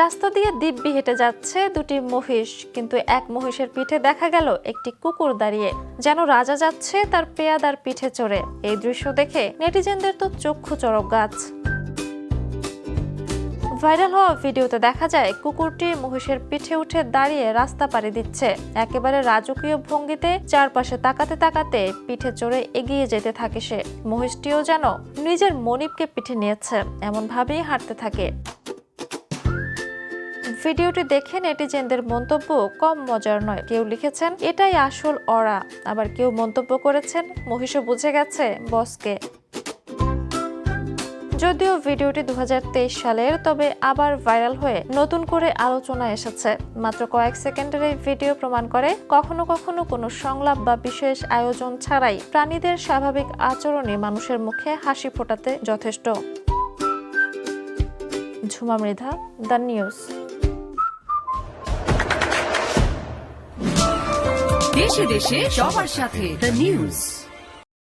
রাস্তা দিয়ে দিব্যি হেঁটে যাচ্ছে দুটি মহিষ, কিন্তু এক মহিষের পিঠে দেখা গেল একটি কুকুর দাঁড়িয়ে, যেন রাজা যাচ্ছে তার পেয়াদার পিঠে চড়ে। এই দৃশ্য দেখে নেটিজেনদের তো চক্ষু চড়ক গাছ। ভাইরাল হওয়া ভিডিওতে দেখা যায় কুকুরটি মহিষের পিঠে উঠে দাঁড়িয়ে রাস্তা পাড়ি দিচ্ছে। একেবারে রাজকীয় ভঙ্গিতে চারপাশে তাকাতে তাকাতে পিঠে চড়ে এগিয়ে যেতে থাকে সে। মহিষটিও যেন নিজের মনিবকে পিঠে নিয়েছে, এমন ভাবেই হাঁটতে থাকে। ভিডিওটি দেখে নেটিজেনদের মন্তব্য কম মজার নয়। কেউ লিখেছেন এটাই আসল অরা, আবার কেউ মন্তব্য করেছেন মহিষও বুঝে গেছে বসকে। যদিও ভিডিওটি 2023 সালের, তবে আবার ভাইরাল হয়ে নতুন করে আলোচনা এসেছে। মাত্র কয়েক সেকেন্ডের এই ভিডিও প্রমাণ করে কখনো কখনো কোনো সংলাপ বা বিশেষ আয়োজন ছাড়াই প্রাণীদের স্বাভাবিক আচরণই মানুষের মুখে হাসি ফোটাতে যথেষ্ট। Jhuma Mridha, the news. দেশে দেশে সবার সাথে দ্য নিউজ।